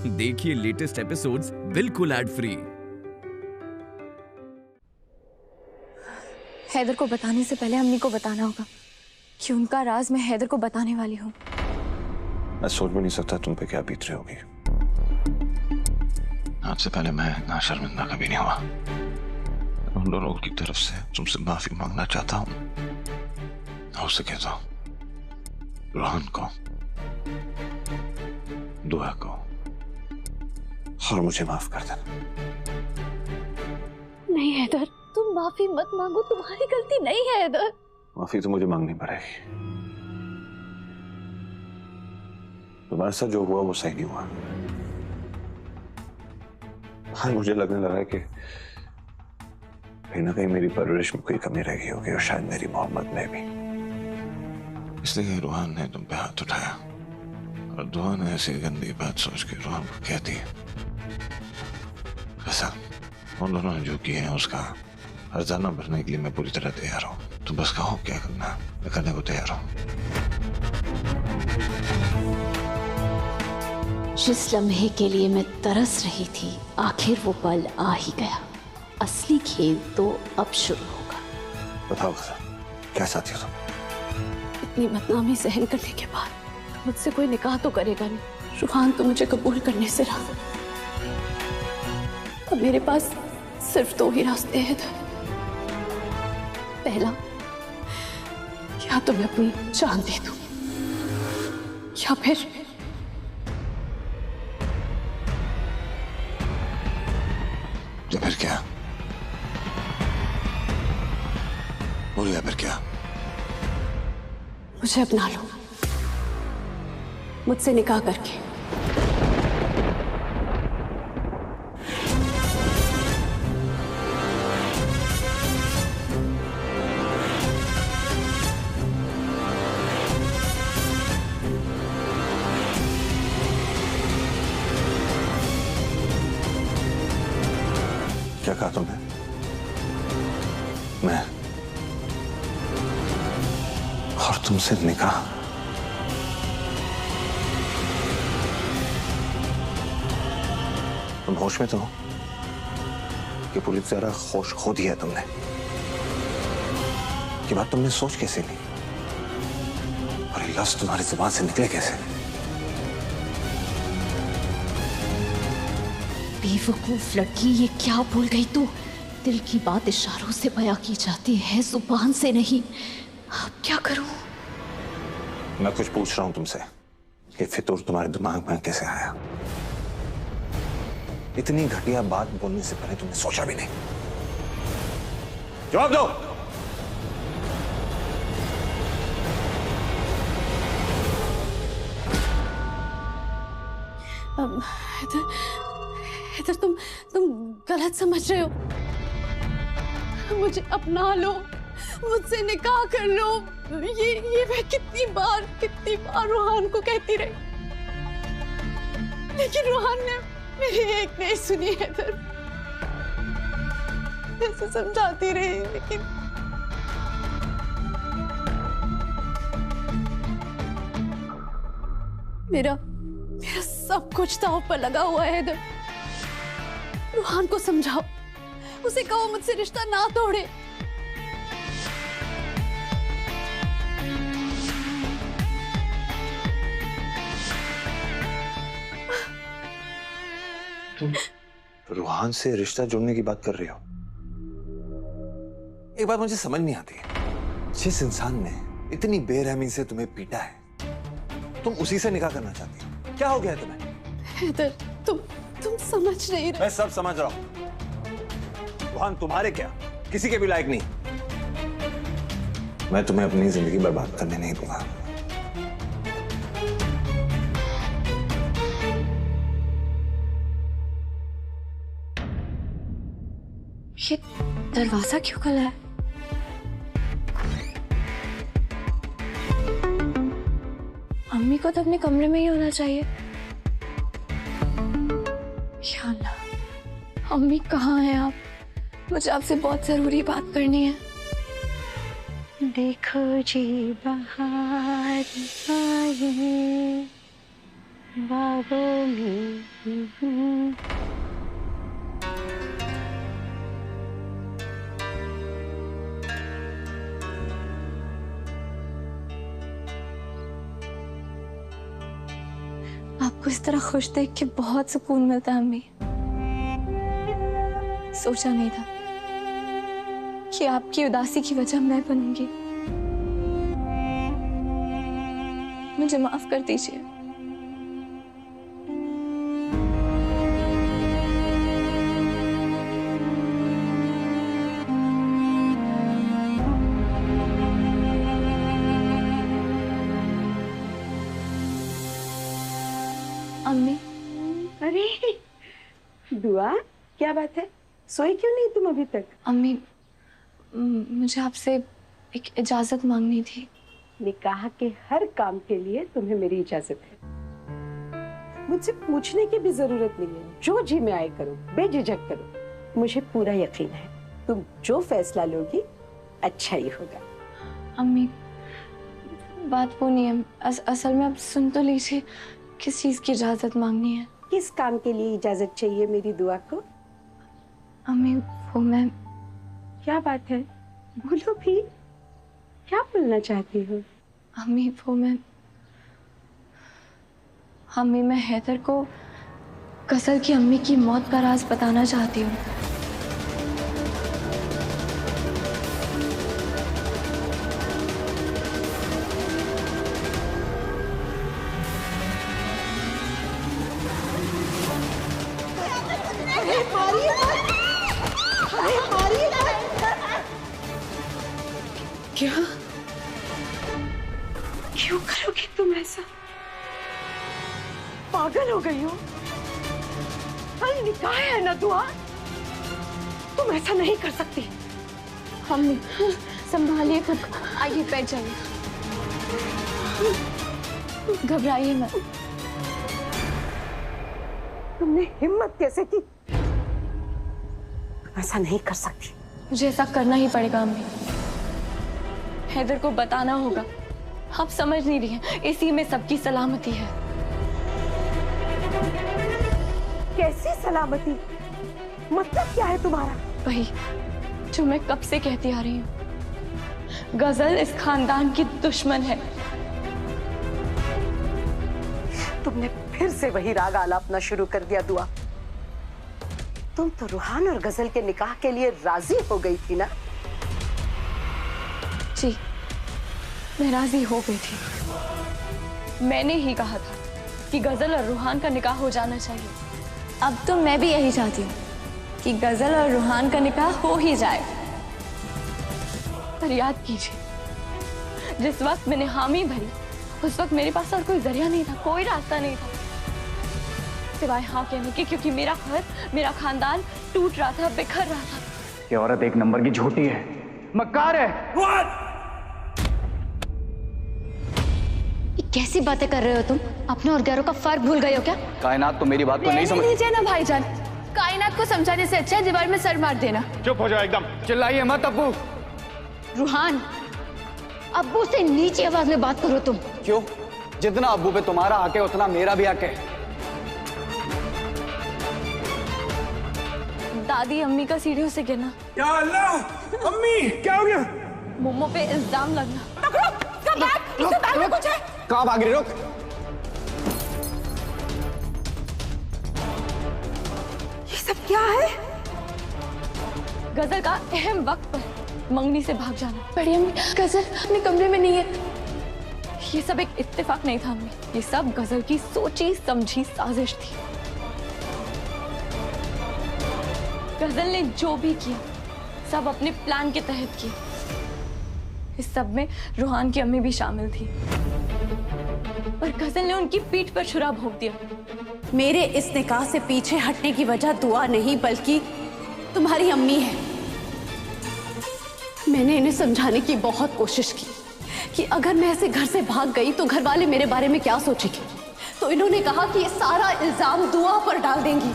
देखिए latest episodes बिल्कुल ad free. Haider को बताने से पहले अम्मी को बताना होगा कि उनका राज मैं हैदर को बताने वाली हूँ। मैं सोच भी नहीं सकता तुम पे क्या बीत रही होगी। आपसे पहले मैं इतना शर्मिंदा कभी नहीं हुआ। उन दोनों की तरफ से तुमसे माफी मांगना चाहता हूँ। हो सके तो रोहन को, दुआ को और मुझे माफ कर देना। नहीं हैदर, तुम माफी मत मांगो, तुम्हारी गलती नहीं है हैदर। माफी तो मुझे मांगनी पड़ेगी। तुम्हारे साथ जो हुआ वो सही नहीं हुआ। हाँ, मुझे लगने लगा कि कहीं ना कहीं मेरी परवरिश में कोई कमी रह गई होगी और शायद मेरी मोहब्बत में भी। इसलिए रोहन ने तुम पे हाथ उठाया और दुआ ने ऐसी गंदी बात सोच के रोहन को कह दी। ऐसा उन दोनों ने जो किया है उसका हर्जाना भरने के लिए मैं पूरी तरह तैयार हूँ। तुम बस कहो क्या करना, मैं करने को तैयार हूँ। जिस लम्हे के लिए मैं तरस रही थी, आखिर वो पल आ ही गया। असली खेल तो अब शुरू होगा। बताओ क्या चाहती हो तुम? इतनी बदनामी सहन करने के बाद मुझसे कोई निकाह तो करेगा नहीं। रूहान तो मुझे कबूल करने से रहा। अब मेरे पास सिर्फ दो ही रास्ते हैं। पहला, या तो मैं अपनी जान दे दूं या फिर क्या? बोलो या फिर क्या? मुझे अपना लो, मुझसे निकाह करके। क्या कहा तुमने? मैं और तुमसे निकाह? तुम होश में तो हो? कि पूरी तरह होश खो दिया तुमने? कि बात तुमने सोच कैसे ली और ये लफ्ज तुम्हारी जुबान से निकले कैसे? बेवकूफ लड़की, ये क्या भूल गई तू? दिल की बात इशारों से बयां की जाती है, जुबान से नहीं। अब क्या करूं? मैं कुछ पूछ रहा हूं तुमसे, ये फितूर तुम्हारे दिमाग में कैसे आया? इतनी घटिया बात बोलने से पहले तुमने सोचा भी नहीं। जवाब दो। इधर तुम गलत समझ रहे हो। मुझे अपना लो, मुझसे निकाह कर लो। ये मैं कितनी बार रोहान को कहती रही, लेकिन रोहान ने मेरी एक नहीं सुनी है। इधर ऐसे समझाती रही, लेकिन मेरा सब कुछ दांव पर लगा हुआ है। इधर रूहान को समझाओ, उसे कहो मुझसे रिश्ता ना तोड़े। तुम रूहान से रिश्ता जोड़ने की बात कर रही हो? एक बात मुझे समझ नहीं आती, जिस इंसान ने इतनी बेरहमी से तुम्हें पीटा है, तुम उसी से निकाह करना चाहती हो? क्या हो गया तुम्हें? इधर तुम समझ नहीं रहे। मैं सब समझ रहा हूं। रूहान तुम्हारे क्या, किसी के भी लायक नहीं। मैं तुम्हें अपनी जिंदगी बर्बाद करने नहीं दूंगा। ये दरवाजा क्यों खुला है? अम्मी को तो अपने कमरे में ही होना चाहिए। या अल्लाह, अम्मी कहाँ हैं आप? मुझे आपसे बहुत जरूरी बात करनी है। देखो जी बाहर आए, बागों में इस तरह खुश देख के बहुत सुकून मिलता है अम्मी। सोचा नहीं था कि आपकी उदासी की वजह मैं बनूंगी। मुझे माफ कर दीजिए। अम्मी। अरे दुआ, क्या बात है? सोई क्यों नहीं तुम अभी तक? अम्मी, मुझे आपसे एक इजाजत मांगनी थी। निकाह के हर काम के लिए तुम्हें मेरी इजाजत है। मुझसे पूछने की भी जरूरत नहीं है। जो जी में आए करो, बेझिझक करो। मुझे पूरा यकीन है तुम जो फैसला लोगी अच्छा ही होगा। अम्मी, बात वो नहीं है। असल में आप सुन तो लीजिए, किस चीज की इजाजत मांगनी है? किस काम के लिए इजाजत चाहिए मेरी दुआ को? अम्मी, वो मैं... क्या बात है? बोलो भी, क्या बोलना चाहती हो? अम्मी, वो मैं हैदर को गजल की अम्मी की मौत का राज बताना चाहती हूँ। क्या? क्यों करोगे तुम ऐसा? पागल हो गई हो? कल निकाह है ना दुआ, तुम ऐसा नहीं कर सकती। अम्मी, संभालिए खुद को। आइए बैठ जाइए, घबराइए मत। तुमने हिम्मत कैसे की? ऐसा नहीं कर सकती। मुझे ऐसा करना ही पड़ेगा अम्मी। हैदर को बताना होगा। आप समझ नहीं रही हैं, इसी में सबकी सलामती है। कैसी सलामती? मतलब क्या है तुम्हारा? वही जो मैं कब से कहती आ रही हूँ। गजल इस खानदान की दुश्मन है। तुमने फिर से वही राग आलापना शुरू कर दिया दुआ। तुम तो रूहान और गजल के निकाह के लिए राजी हो गई थी ना? जी, मैं राजी हो गई थी। मैंने ही कहा था कि गजल और रूहान का निकाह हो जाना चाहिए। अब तो मैं भी यही चाहती हूँ कि गजल और रूहान का निकाह हो ही जाए। पर याद कीजिए, जिस वक्त मैंने हामी भरी, उस वक्त मेरे पास और कोई जरिया नहीं था, कोई रास्ता नहीं था सिवाय हाँ कहने के, क्योंकि मेरा घर, मेरा खानदान टूट रहा था, बिखर रहा था। ये औरत एक नंबर की झूठी है, मक्कार है। ये कैसी बातें कर रहे हो तुम? अपने और गैरों का फर्क भूल गए हो क्या? कायनात तो मेरी बात को नहीं समझ। लीजिए ना भाईजान, कायनात को समझाने से अच्छा है दीवार में सर मार देना। चुप हो जाओ एकदम, चिल्लाइए मत अब्बू। रूहान, अब्बू से नीची आवाज में बात करो तुम। क्यों? जितना अब्बू पे तुम्हारा हक है उतना मेरा भी हक है। दादी अम्मी का सीढ़ियों से गिरना। या अल्लाह, अम्मी क्या हो गया? मोमो पे इल्जाम लगना। कुछ है? कहाँ भाग रही? रुक। ये सब क्या है? गजल का अहम वक्त पर मंगनी से भाग जाना। बड़ी अम्मी, गजल अपने कमरे में नहीं है। ये सब एक इत्तेफाक नहीं था अम्मी, ये सब गजल की सोची समझी साजिश थी। गजल ने जो भी किया सब अपने प्लान के तहत किया। इस सब में रूहान की अम्मी भी शामिल थी, पर गजल ने उनकी पीठ पर छुरा भोंक दिया। मेरे इस निकाह से पीछे हटने की वजह दुआ नहीं बल्कि तुम्हारी अम्मी है। मैंने इन्हें समझाने की बहुत कोशिश की कि अगर मैं ऐसे घर से भाग गई तो घर वाले मेरे बारे में क्या सोचेंगे, तो इन्होंने कहा कि ये सारा इल्जाम दुआ पर डाल देंगी।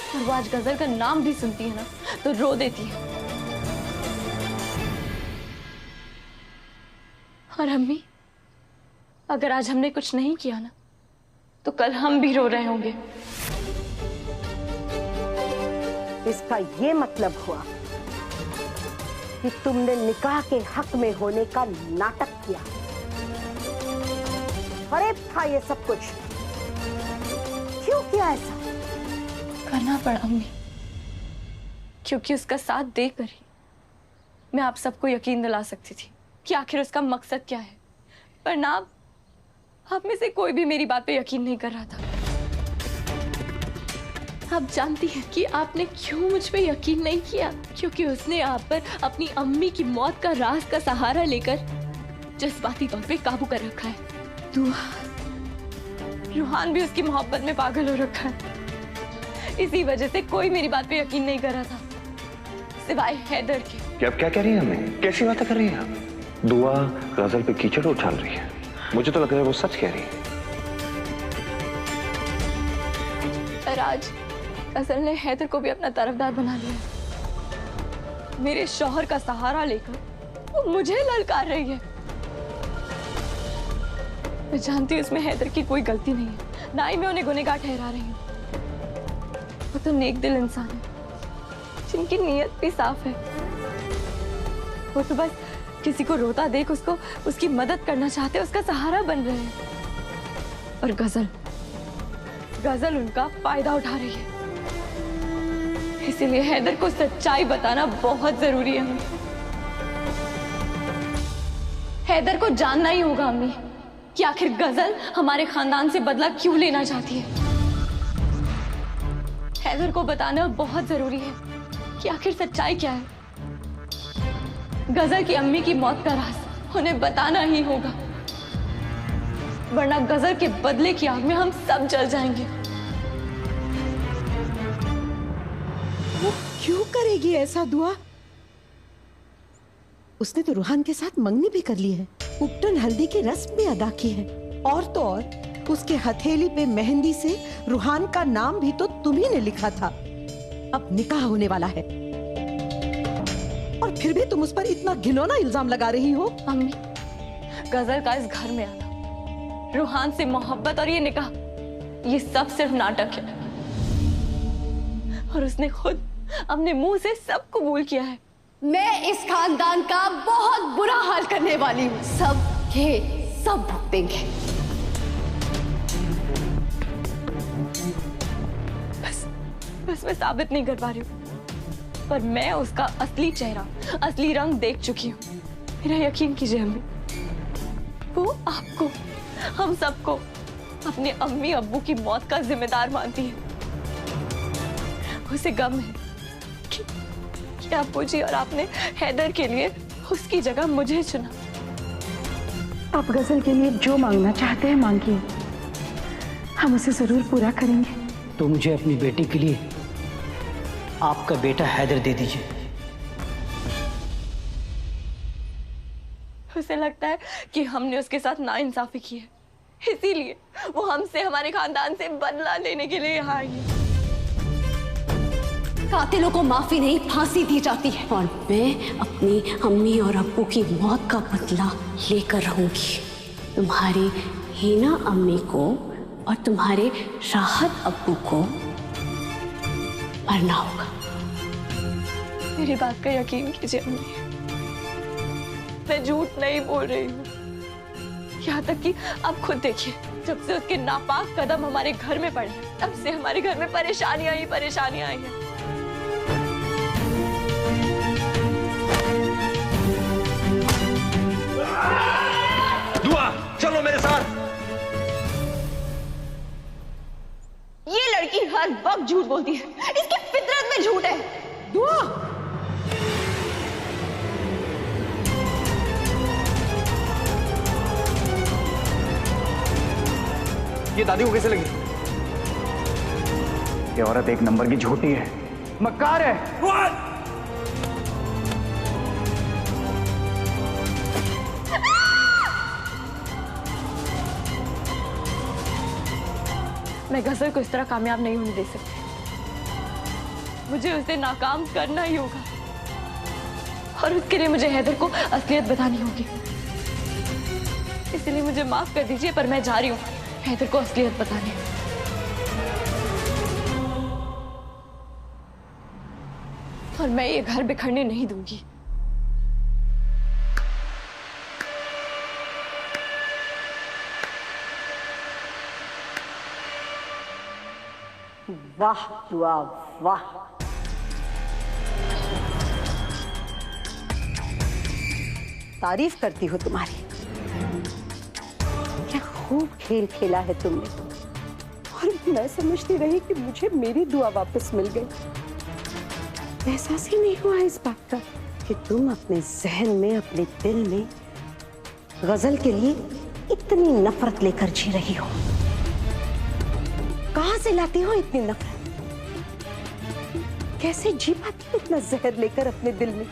और वो आज गजल का नाम भी सुनती है ना तो रो देती है। और अम्मी, अगर आज हमने कुछ नहीं किया ना तो कल हम भी रो रहे होंगे। इसका ये मतलब हुआ कि तुमने निकाह के हक में होने का नाटक किया। फरेब था ये सब कुछ। क्यों किया ऐसा? करना पड़ा अम्मी, क्योंकि उसका साथ देकर ही मैं आप सबको यकीन दिला सकती थी कि आखिर उसका मकसद क्या है। पर ना, आप में से कोई भी मेरी बात पे यकीन नहीं कर रहा था। आप जानती हैं कि आपने क्यों मुझ पे यकीन नहीं किया? क्योंकि उसने आप पर अपनी अम्मी की मौत का राज का सहारा लेकर जज्बाती तौर पे काबू कर रखा है। रूहान भी उसकी मोहब्बत में पागल हो रखा है। इसी वजह से कोई मेरी बात पे यकीन नहीं कर रहा था, सिवाय हैदर के। अब क्या कह रही है हमें? कैसी बातें कर रही है आप? दुआ गजल पे कीचड़ उछाल रही है। मुझे तो लग रहा है वो सच कह रही है। पर आज गजल ने हैदर को भी अपना तरफदार बना लिया। मेरे शौहर का सहारा लेकर वो मुझे ललकार रही है। मैं जानती हूँ इसमें हैदर की कोई गलती नहीं है, ना ही मैं उन्हें गुनहगार ठहरा रही हूँ। वो तो नेक दिल इंसान है, जिनकी नीयत भी साफ है। वो तो बस किसी को रोता देख उसको उसकी मदद करना चाहते, उसका सहारा बन रहे हैं। और गजल उनका फायदा उठा रही है। इसीलिए हैदर को सच्चाई बताना बहुत जरूरी है। हैदर को जानना ही होगा अम्मी कि आखिर गजल हमारे खानदान से बदला क्यों लेना चाहती है। हैदर को बताना बहुत जरूरी है कि आखिर सच्चाई क्या है। गजल की अम्मी की मौत का राज उन्हें बताना ही होगा, वरना गजल के बदले की आग में हम सब जल जाएंगे। वो क्यों करेगी ऐसा दुआ? उसने तो रूहान के साथ मंगनी भी कर ली है, उपटन हल्दी की रस्म भी अदा की है, और तो और उसके हथेली पे मेहंदी से रूहान का नाम भी तो तुम्ही ने लिखा था। अब निकाह होने वाला है और फिर भी तुम उस पर इतना घिनौना इल्जाम लगा रही हो। अम्मी, गजल का इस घर में आना, रूहान से मोहब्बत और ये निकाह, ये सब सिर्फ नाटक है। और उसने खुद अपने मुंह से सब कबूल किया है। मैं इस खानदान का बहुत बुरा हाल करने वाली हूँ। सब के सब भुगतेंगे। बस मैं साबित नहीं कर पा रही हूँ, पर मैं उसका असली चेहरा, असली रंग देख चुकी हूँ। मेरा यकीन कीजिए अम्मी, वो आपको, हम सबको अपने अम्मी अब्बू की मौत का जिम्मेदार मानती है। उसे गम है कि अब्बू जी और आपने हैदर के लिए उसकी जगह मुझे चुना। आप गजल के लिए जो मांगना चाहते हैं मांगिए, हम उसे जरूर पूरा करेंगे। तो मुझे अपनी बेटी के लिए आपका बेटा हैदर दे दीजिए। उसे लगता है कि हमने उसके साथ नाइंसाफी की है, इसीलिए वो हमसे, हमारे खानदान से बदला लेने के लिए यहाँ आई है। कातिलों को माफी नहीं, फांसी दी जाती है। और मैं अपनी अम्मी और अब्बू की मौत का बदला लेकर रहूंगी। तुम्हारी हीना अम्मी को और तुम्हारे राहत अब्बू को मरना होगा। मेरी बात का यकीन कीजिए अम्मी, मैं झूठ नहीं बोल रही हूँ। यहाँ तक कि आप खुद देखिए, जब से उसके नापाक कदम हमारे घर में पड़े, तब से हमारे घर में परेशानियां ही परेशानियां आई हैं। दुआ, चलो मेरे साथ। ये लड़की हर वक्त झूठ बोलती है, इसकी फितरत में झूठ है। दुआ, ये दादी को कैसे लगी? ये औरत एक नंबर की झूठी है, मक्कार है। मैं गजल को इस तरह कामयाब नहीं होने दे सकती। मुझे उसे नाकाम करना ही होगा, और उसके लिए मुझे हैदर को असलियत बतानी होगी। इसलिए मुझे माफ कर दीजिए, पर मैं जा रही हूँ हैदर को असलियत बताने। और मैं ये घर बिखरने नहीं दूंगी। वाह दुआ वाह। तारीफ करती हूँ तुम्हारी। क्या खूब खेल खेला है तुमने, और मैं समझती रही कि मुझे मेरी दुआ वापस मिल गई। एहसास ही नहीं हुआ इस बात का कि तुम अपने जहन में, अपने दिल में गजल के लिए इतनी नफरत लेकर जी रही हो। कहां से लाती हो इतनी नफरत? कैसे जी पाती हो इतना जहर लेकर अपने दिल में?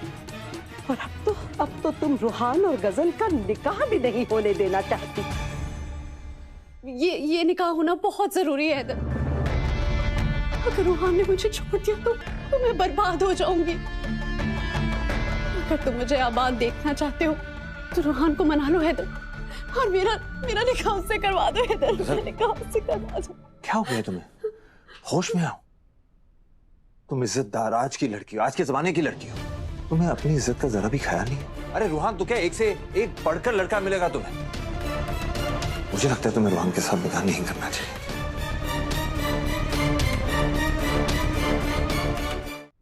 और अब तो तुम रूहान और गजल का निकाह भी नहीं होने देना चाहती। ये निकाह होना बहुत जरूरी है। अगर रूहान ने मुझे छोड़ दिया तो मैं बर्बाद हो जाऊंगी। अगर तुम मुझे आबाद देखना चाहते हो तो रूहान को मना लो हैदर, और मेरा निकाह उससे करवा दो हैदर, मेरा निकाह उससे करवा दो। क्या हो गया तुम्हें? होश में आओ। तुम इज्जतदार आज की लड़की हो, आज के जमाने की लड़की हो। तुम्हें अपनी इज्जत का जरा भी ख्याल नहीं है। अरे रूहान तो क्या एक से एक बढ़कर लड़का मिलेगा तुम्हें। मुझे लगता है तुम्हें रूहान के साथ निकाह नहीं करना चाहिए।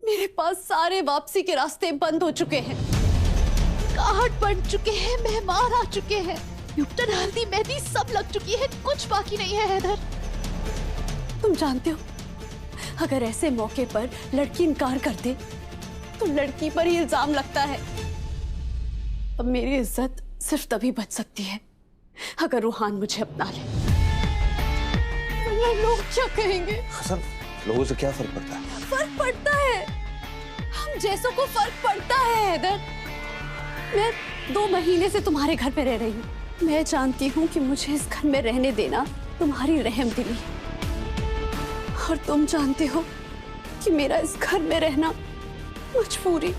मेरे पास सारे वापसी के रास्ते बंद हो चुके हैं, कार्ड बन चुके हैं, मेहमान आ चुके हैं, न्यूटन हल्दी मेहंदी सब लग चुकी है, कुछ बाकी नहीं है हैदर। तुम जानते हो अगर ऐसे मौके पर लड़की इनकार कर दे तो लड़की पर ही इल्जाम लगता है। अब मेरी इज्जत सिर्फ तभी बच सकती है अगर रूहान मुझे अपना ले। लोग क्या कहेंगे? हसन, लोगों से क्या फर्क पड़ता है? फर्क पड़ता है, हम जैसों को फर्क पड़ता है हैदर। मैं 2 महीने से तुम्हारे घर पे रह रही हूँ। मैं जानती हूँ कि मुझे इस घर में रहने देना तुम्हारी रहमदिली है, और तुम जानते हो कि मेरा इस घर में रहना मजबूरी।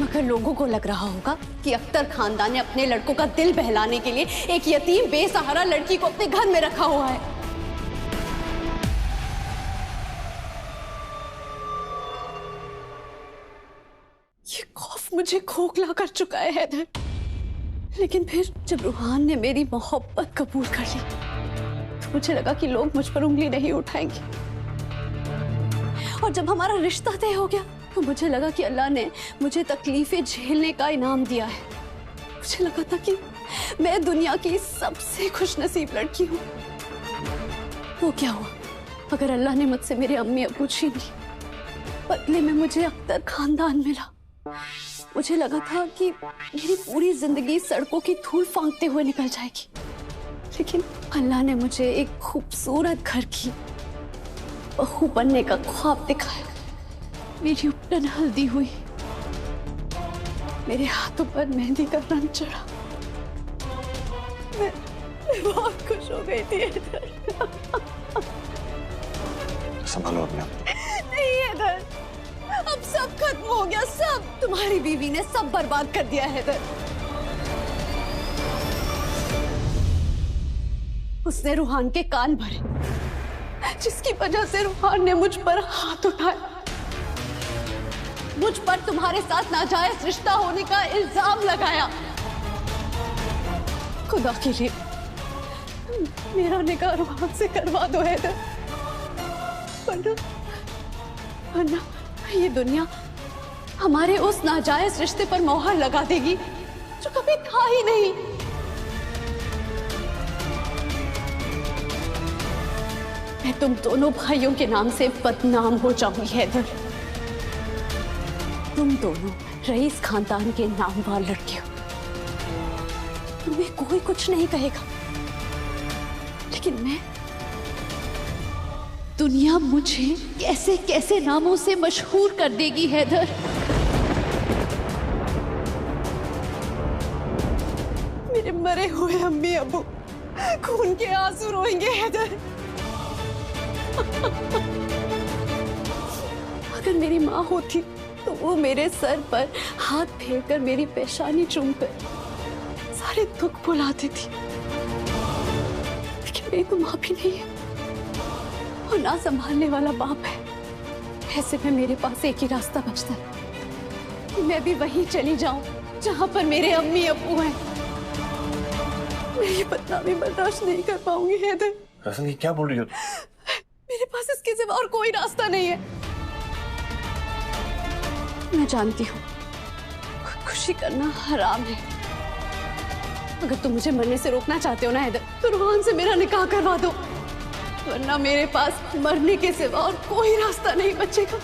मगर लोगों को लग रहा होगा कि अख्तर खानदान ने अपने लड़कों का दिल बहलाने के लिए एक यतीम बेसहारा लड़की को अपने घर में रखा हुआ है। ये खौफ मुझे खोखला कर चुका है हैदर। लेकिन फिर जब रूहान ने मेरी मोहब्बत कबूल कर ली तो मुझे लगा कि लोग मुझ पर उंगली नहीं उठाएंगे, और जब हमारा रिश्ता तय हो गया तो मुझे लगा कि अल्लाह ने मुझे तकलीफें झेलने का इनाम दिया है। मुझे लगा था कि मैं दुनिया की सबसे खुशनसीब लड़की हूँ। वो क्या हुआ? अगर अल्लाह ने मुझसे मेरे अम्मी अब्बू छीन ली, बदले में मुझे अख्तर खानदान मिला। मुझे लगा था कि मेरी पूरी जिंदगी सड़कों की धूल फांकते हुए निकल जाएगी, लेकिन अल्लाह ने मुझे एक खूबसूरत घर की बहू बनने का ख्वाब दिखाया। मेरी उपटन हल्दी हुई, मेरे हाथों पर मेहंदी का रंग चढ़ा। मैं बहुत खुश हो गई थी हैदर। संभालो अपने आप। नहीं हैदर, अब सब खत्म हो गया, सब। तुम्हारी बीवी ने सब बर्बाद कर दिया हैदर। उसने रूहान के कान भरे, जिसकी वजह से रूहान ने मुझ पर हाथ उठाया, मुझ पर तुम्हारे साथ नाजायज रिश्ता होने का इल्जाम लगाया। खुदा के लिए मेरा निकाह रूहान से करवा दो हैदर, वरना ये दुनिया हमारे उस नाजायज रिश्ते पर मोहर लगा देगी जो कभी था ही नहीं। मैं तुम दोनों भाइयों के नाम से बदनाम हो जाऊंगी हैदर। तुम दोनों रईस खानदान के नामवार लड़के हो, तुम्हें कोई कुछ नहीं कहेगा, लेकिन मैं, दुनिया मुझे कैसे कैसे नामों से मशहूर कर देगी हैदर। मेरे मरे हुए अम्मी अब्बू खून के आंसू रोएंगे हैदर। अगर मेरी माँ होती तो वो मेरे सर पर हाथ फेरकर मेरी पेशानी चूमकर सारे दुख भुलाती थी, लेकिन मेरी तो माँ भी नहीं है और ना संभालने वाला बाप है। ऐसे में मेरे पास एक ही रास्ता बचता है कि मैं भी वहीं चली जाऊं जहां पर मेरे अम्मी अब्बू हैं। मैं ये बदनामी बर्दाश्त नहीं कर पाऊंगी हैदर। हसन, ये क्या बोल रही हो? मेरे पास इसके सिवा और कोई रास्ता नहीं है। मैं जानती हूँ खुदकुशी करना हराम है। अगर तुम मुझे मरने से रोकना चाहते हो ना हैदर, तो रुहान से मेरा निकाह करवा दो, वरना मेरे पास मरने के सिवा और कोई रास्ता नहीं बचेगा।